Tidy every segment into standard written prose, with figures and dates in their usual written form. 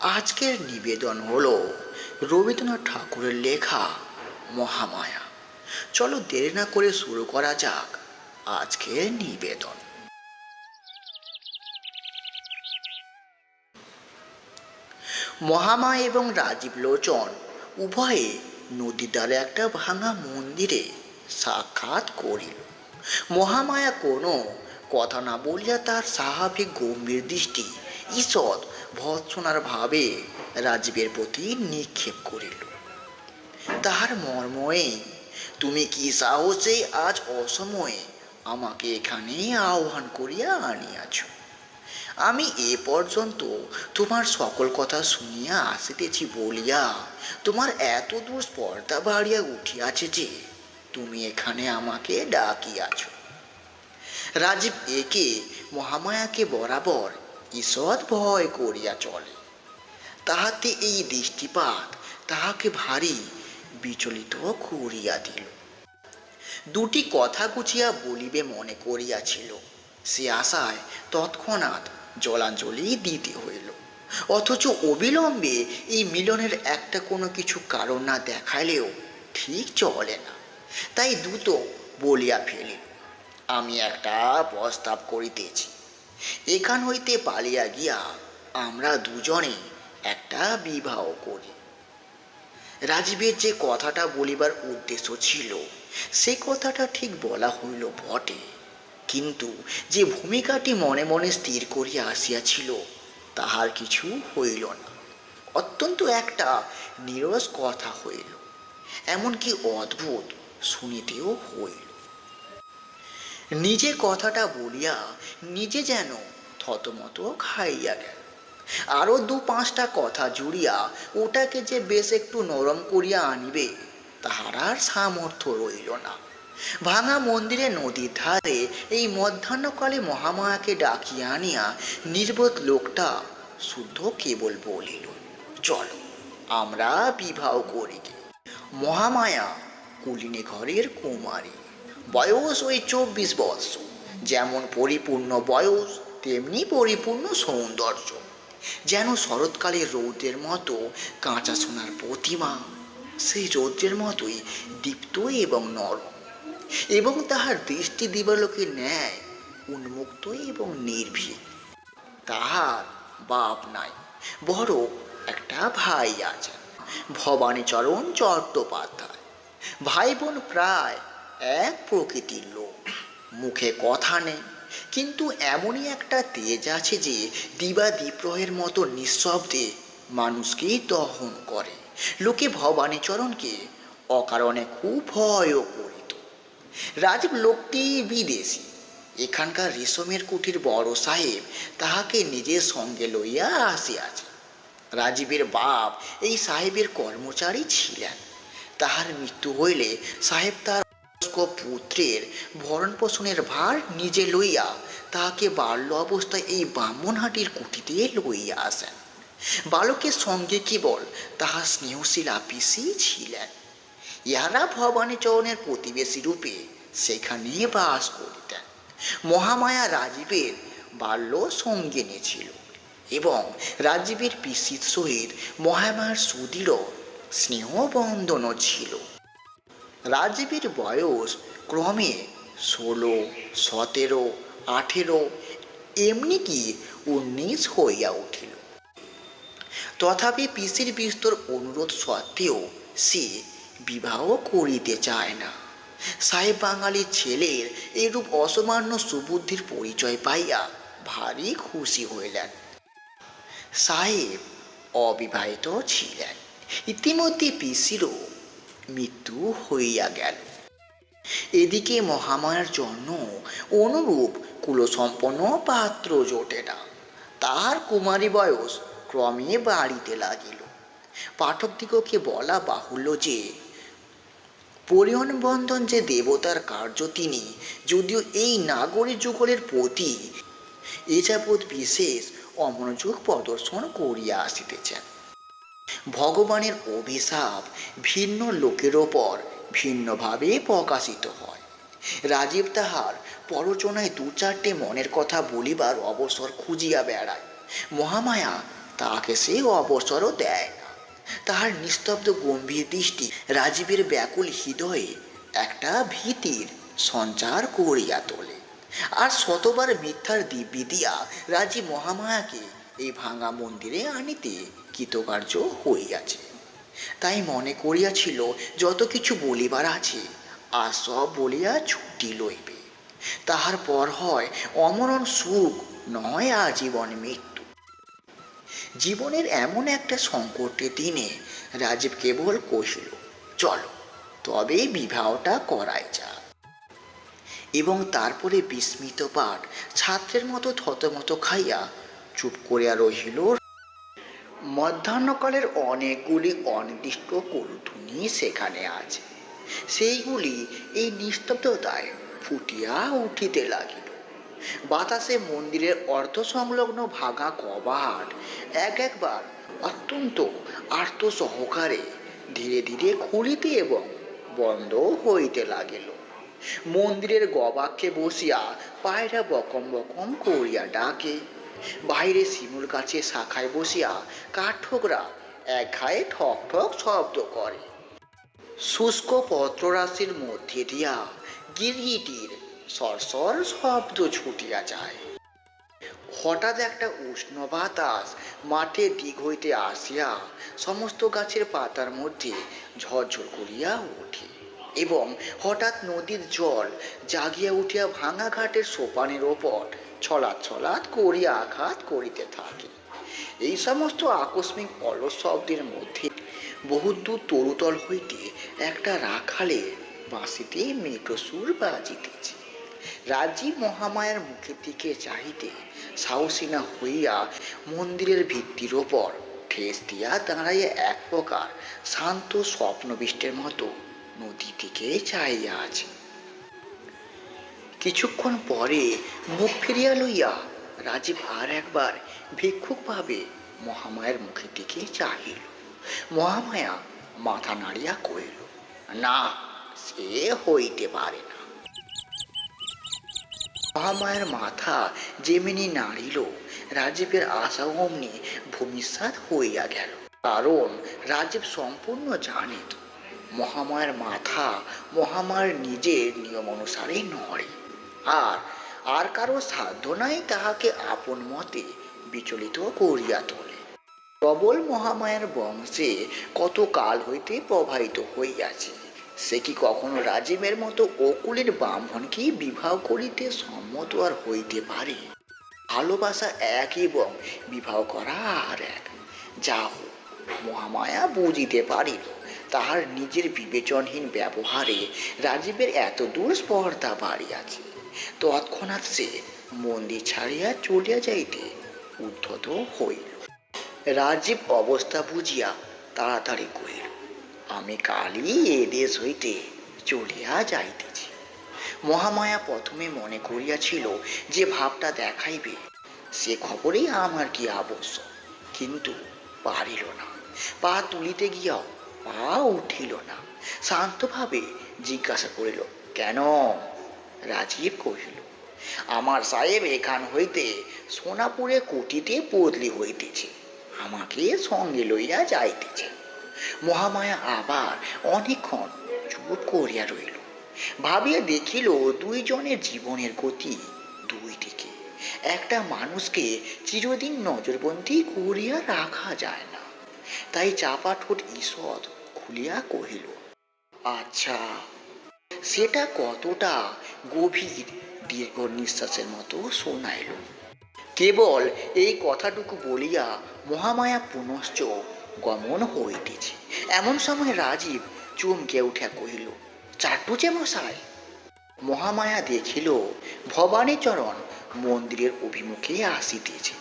আজকের নিবেদন হলো রবীন্দ্রনাথ ঠাকুরের লেখা মহামায়া। চলো দেরি না করে শুরু করা যাক আজকের নিবেদন। মহামায়া এবং রাজীব লোচন উভয়ে নদীর ধারে একটা ভাঙা মন্দিরে সাক্ষাৎ করিল। মহামায়া কোনো কথা না বলিয়া তার স্বাভাবিক গম্ভীর দৃষ্টি ঈষৎ ভৎসনার ভাবে রাজীবের প্রতি নিক্ষেপ করিল। তাহার মর্ময়ে, তুমি কি সাহসে আজ অসময়ে আমাকে এখানে আহ্বান করিয়া আনিয়াছ? আমি এ পর্যন্ত তোমার সকল কথা শুনিয়া আসিতেছি বলিয়া তোমার এত দূর স্পর্ধা বাড়িয়া উঠিয়াছে যে তুমি এখানে আমাকে ডাকিয়াছ। রাজীব একে মহামায়াকে বরাবর ঈষৎ ভয় করিয়া চলে। তাহাতে এই দৃষ্টিপাত তাহাকে ভারী বিচলিত করিয়া দিল। দুটি কথা গুছিয়া বলিবে মনে করিয়াছিল, সে আশায় তৎক্ষণাৎ জলাঞ্জলি দিতে হইল। অথচ অবিলম্বে এই মিলনের একটা কোনো কিছু কারণ না দেখাইলেও ঠিক চলে না। তাই দ্রুত বলিয়া ফেলিল, আমি একটা প্রস্তাব করিতেছি। এখান হইতে পালিয়া গিয়া আমরা দুজনে একটা বিবাহ করি। রাজীবের যে কথাটা বলিবার উদ্দেশ্য ছিল সে কথাটা ঠিক বলা হইল বটে, কিন্তু যে ভূমিকাটি মনে মনে স্থির করিয়া আসিয়াছিল তাহার কিছু হইল না। অত্যন্ত একটা নীরস কথা হইল, এমনকি অদ্ভুত শুনিতেও হইল। নিজে কথাটা বলিয়া নিজে যেন থতমত খাইয়া গেল। আরও দু পাঁচটা কথা জুড়িয়া ওটাকে যে বেশ একটু নরম করিয়া আনিবে তাহার আর সামর্থ্য রইল না। ভাঙা মন্দিরে নদীর ধারে এই মধ্যাহ্নকালে মহামায়াকে ডাকিয়া আনিয়া নির্বোধ লোকটা শুদ্ধ কেবল বলিল, চলো আমরা বিবাহ করি। মহামায়া কুলিনী ঘরের কুমারী, বয়স ওই 24 বৎসর। যেমন পরিপূর্ণ বয়স তেমনি পরিপূর্ণ সৌন্দর্য, যেন শরৎকালের রৌদ্রের মতো কাঁচা সোনার প্রতিমা, সেই রৌদ্রের মতোই দীপ্ত এবং নরম, এবং তাহার দৃষ্টি দিবালোকের ন্যায় উন্মুক্ত এবং নির্ভীক। তাহার বাপ নাই, বড় একটা ভাই আছেন, ভবানীচরণ চট্টোপাধ্যায়। ভাই বোন প্রায় এক প্রকৃতির লোক। মুখে কথা নেই, কিন্তু এমনই একটা তেজ আছে যে দিবা দ্বীপ্রহের মতো নিঃশব্দে মানুষকেই দহন করে। লোকে ভবানীচরণকে অকারণে খুব ভয়ও করিত। রাজীব লোকটি বিদেশি, এখানকার রেশমের কুঠির বড় সাহেব তাহাকে নিজের সঙ্গে লইয়া আসিয়াছে। রাজীবের বাপ এই সাহেবের কর্মচারী ছিলেন। তাহার মৃত্যু হইলে সাহেব তার পুত্রের ভরণ পোষণের ভার নিজে লইয়া তাহাকে বাল্য অবস্থায় এই ব্রাহ্মণহাটির কুটিতে লইয়া আসেন। বালকের সঙ্গে কেবল তাহার স্নেহশীলা পিসি ছিলেন। ইহারা ভবানীচরণের প্রতিবেশী রূপে সেখানে বাস করিতেন। মহামায়া রাজীবের বাল্য সঙ্গিনী ছিল এবং রাজীবের পিসির সহিত মহামায়ার সুদৃঢ় স্নেহবন্ধনও ছিল। রাজীবের বয়স ক্রমে 16, 17, 18, এমনি কি 19 হইয়া উঠিল। তথাপি পিসির বিস্তর অনুরোধ সত্ত্বেও সে বিবাহ করিতে চায় না। সাহেব বাঙালির ছেলের এরূপ অসামান্য সুবুদ্ধির পরিচয় পাইয়া ভারী খুশি হইলেন। সাহেব অবিবাহিত ছিলেন। ইতিমধ্যে পিসিরও মৃত্যু হইয়া গেল। এদিকে মহামায়ার জন্য অনুরূপ কুলসম্পন্ন পাত্র জোটে না। তাহার কুমারী বয়স ক্রমে বাড়িতে লাগিল। পাঠকদিগকে বলা বাহুল্য যে পরিয়ন বন্ধন যে দেবতার কার্য, তিনি যদিও এই নাগরী যুগলের প্রতি এ যাবৎ বিশেষ অমনোযোগ প্রদর্শন করিয়া আসিতেছেন। ভগবানের অভিশাপ ভিন্ন লোকের ওপর ভিন্নভাবে প্রকাশিত হয়। রাজীব তাহার পরচনায় 2-4টে মনের কথা বলিবার অবসর খুঁজিয়া বেড়ায়। মহামায়া তাহাকে সে অবসরও দেয় না। তাহার নিস্তব্ধ গম্ভীর দৃষ্টি রাজীবের ব্যাকুল হৃদয়ে একটা ভীতির সঞ্চার করিয়া তোলে। আর শতবার মিথ্যার দিব্যি দিয়া রাজীব মহামায়াকে এই ভাঙা মন্দিরে আনিতে কৃতকার্য হইয়াছে। তাই মনে করিয়াছিল যত কিছু বলিবার আছে আর সব বলিয়া ছুটি লইবে। তাহার পর হয় অমরণ সুখ, নয় আজীবন মৃত্যু। জীবনের এমন একটা সংকটের দিনে রাজীব কেবল কহিল, চলো তবে বিবাহটা করাই যাক। এবং তারপরে বিস্মিত পাঠ ছাত্রের মতো থতমত খাইয়া চুপ করিয়া রহিল। মধ্যাহ্নকালের অনেকগুলি অনির্দিষ্ট কলধ্বনি সেখানে আছে। সেইগুলি এই নিস্তব্ধতায় ফুটিয়া উঠিতে লাগিল। বাতাসে মন্দিরের অর্ধসংলগ্ন ভাঙা কবাট একবার অত্যন্ত আর্ত সহকারে ধীরে ধীরে খুলিতে এবং বন্ধ হইতে লাগিল। মন্দিরের গবাক্ষে বসিয়া পায়রা বকম বকম করিয়া ডাকে। বাইরে শিমুল গাছের শাখায় বসিয়া কাঠঠোকরা এক ঘায়ে ঠক ঠক শব্দ করে। শুষ্ক পত্ররাশির মধ্যে দিয়া গিরগিটির সরসর শব্দ ছুটিয়া যায়। হঠাৎ একটা উষ্ণ বাতাস মাঠের দিক হইতে আসিয়া সমস্ত গাছের পাতার মধ্যে ঝরঝর করিয়া ওঠে এবং হঠাৎ নদীর জল জাগিয়া উঠিয়া ভাঙা ঘাটের সোপানের ওপর ছলাৎ ছলাৎ করিয়া আঘাত করিতে থাকে। এই সমস্ত আকস্মিক অলস শব্দের মধ্যে বহুদূর তরুতল হইতে একটা রাখালের বাঁশিতে মেঘসুর বাজিতেছে। রাজীব মহামায়ার মুখের দিকে চাহিতে সাহসী না হইয়া মন্দিরের ভিত্তির ওপর ঠেস দিয়া দাঁড়াইয়া এক প্রকার শান্ত স্বপ্নবিষ্টের মতো নদীর দিকে চাহিয়া আছে। কিছুক্ষণ পরে মুখ ফিরিয়া লইয়া রাজীব আর একবার ভিক্ষুকভাবে মহামায়ার মুখের দিকে চাহিল। মহামায়া মাথা নাড়িয়া কহিল, না, সে হইতে পারে না। মহামায়ার মাথা যেমনি নাড়িল, রাজীবের আশা অমনি ভূমিসাৎ হইয়া গেল। কারণ রাজীব সম্পূর্ণ জানিত মহামায়ার মাথা মহামায়ার নিজের নিয়ম অনুসারে নড়ে, আর কারো সাধ্য নাই তাহাকে আপন মতে বিচলিত করিয়া তোলে। প্রবল মহামায়ার বংশে কত কাল হইতে প্রবাহিত হইয়াছে। সে কি কখনো রাজীবের মতো অকুলের ব্রাহ্মণকে বিবাহ করিতে সম্মত আর হইতে পারে? ভালোবাসা এক এবং বিবাহ করা আর এক। যা হোক, মহামায়া বুঝিতে পারিল তাহার নিজের বিবেচনহীন ব্যবহারে রাজীবের এত দূর স্পর্ধা বাড়িয়াছে। তৎক্ষণাৎ সে মন্দির ছাড়িয়া চলিয়া যাইতে উদ্ধত হইল। রাজীব অবস্থা বুঝিয়া তাড়াতাড়ি কহিল, আমি কালই এ দেশ হইতে চলিয়া যাইতেছি। মহামায়া প্রথমে মনে করিয়াছিল যে ভাবটা দেখাইবে সে খবরেই আমার কি আবশ্যক, কিন্তু পারিল না। পা তুলিতে গিয়াও পা উঠিল না। শান্তভাবে জিজ্ঞাসা করিল, কেন? রাজীব কহিল, আমার সাহেব এখান হইতে সোনাপুরে কুটিতে বদলি হইতেছে, আমাকে সঙ্গে লইয়া যাইতেছে। মহামায়া আবার অনেকক্ষণ চুপ করিয়া রইল। ভাবিয়া দেখিল দুইজনের জীবনের গতি দুই দিকে। একটা মানুষকে চিরদিন নজরবন্দি করিয়া রাখা যায় না। তাই চাপা ঠোঁট ঈষৎ খুলিয়া কহিল, আচ্ছা। সেটা কতটা গভীর দীর্ঘ নিঃশ্বাসের মতো শোনাইল। কেবল এই কথাটুকু বলিয়া মহামায়া পুনশ্চ গমন হইতেছে। এমন সময় রাজীব চমকে উঠিয়া কহিল, চাটুজ্যে মশাই। মহামায়া দেখিল ভবানীচরণ মন্দিরের অভিমুখে আসিতেছে।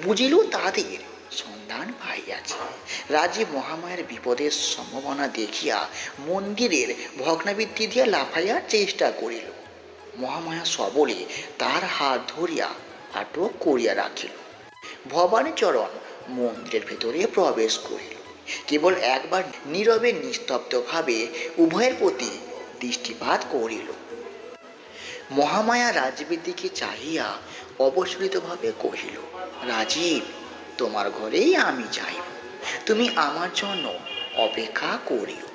বুঝিল তাদের সন্ধান পাইয়াছে। রাজীব মহামায়ার বিপদের সম্ভাবনা দেখিয়া মন্দিরের ভগ্নাবৃত্তি দিয়া লাফাইয়ার চেষ্টা করিল। মহামায়া সবলে তার হাত ধরিয়া আটক করিয়া রাখিল। ভবানীচরণ মন্দিরের ভেতরে প্রবেশ করিল। কেবল একবার নীরবে নিস্তব্ধভাবে উভয়ের প্রতি দৃষ্টিপাত করিল। মহামায়া রাজীবের দিকে চাহিয়া অবসরিতভাবে কহিল, রাজীব, তোমার ঘরেই আমি যাইব, তুমি আমার জন্য অপেক্ষা করিও।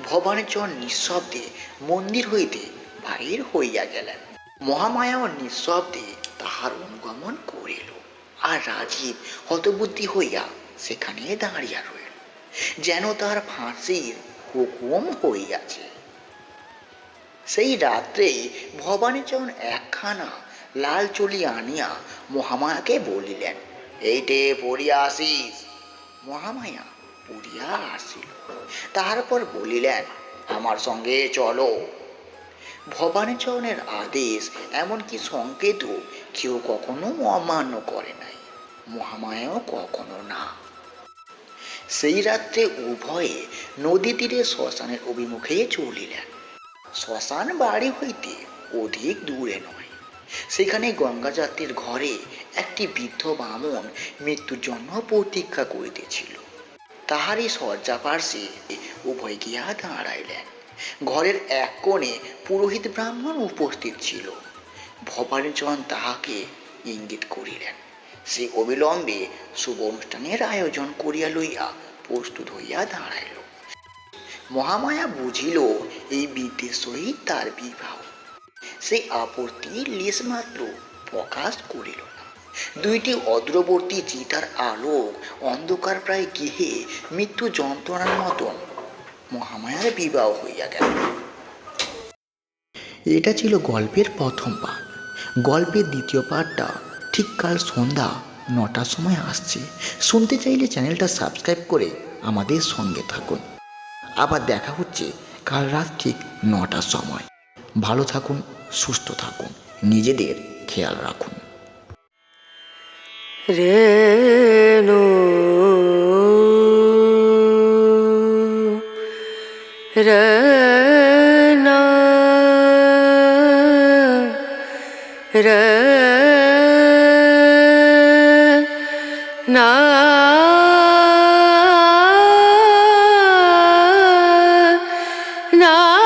ভবানীচরণ নিঃশব্দে মন্দির হইতে বাহির হইয়া গেলেন। মহামায়াও নিঃশব্দে তাহার অনুগমন করিল। আর রাজীব হতবুদ্ধি হইয়া সেখানে দাঁড়িয়া রইল, যেন তার ফাঁসির হুকুম হইয়াছে। সেই রাত্রেই ভবানীচরণ একখানা লাল চুলি আনিয়া মহামায়াকে বলিলেন, এইটে পড়িয়া আসিস। মহামায়া পড়িয়া আসিল। তারপর বলিলেন, আমার সঙ্গে চলো। ভবানীচরণের আদেশ এমনকি সংকেতও কেউ কখনো অমান্য করে নাই, মহামায়াও কখনো না। সেই রাত্রে উভয়ে নদী তীরে শ্মশানের অভিমুখে চলিলেন। শ্মশান বাড়ি হইতে অধিক দূরে নয়। সেখানে গঙ্গাযাত্রীর ঘরে একটি বৃদ্ধ বামন মৃত্যুর জন্য প্রতীক্ষা করিতেছিল। তাহারই শয্যা পার্শ্বে উভয় গিয়া দাঁড়াইলেন। ঘরের এক কোণে পুরোহিত ব্রাহ্মণ উপস্থিত ছিল। ভবানীচরণ তাহাকে ইঙ্গিত করিলেন। সে অবিলম্বে শুভ অনুষ্ঠানের আয়োজন করিয়া লইয়া প্রস্তুত হইয়া দাঁড়াইল। মহামায়া বুঝিল এই বৃদ্ধের সহিত তার বিবাহ। সে আপত্তির লেশমাত্র প্রকাশ করিল না। দুইটি অদ্রবর্তী চিতার আলোক অন্ধকার প্রায় গৃহে মৃত্যু যন্ত্রণার মতন মহামায়ার বিবাহ হইয়া গেল। এটা ছিল গল্পের প্রথম পাঠ। গল্পের দ্বিতীয় পাঠটা ঠিক কাল সন্ধ্যা 9টার সময় আসছে। শুনতে চাইলে চ্যানেলটা সাবস্ক্রাইব করে আমাদের সঙ্গে থাকুন। আবার দেখা হচ্ছে কাল রাত ঠিক 9টার সময়। ভালো থাকুন, সুস্থ থাকুন, নিজেদের খেয়াল রাখুন। রেণু রনা রনা না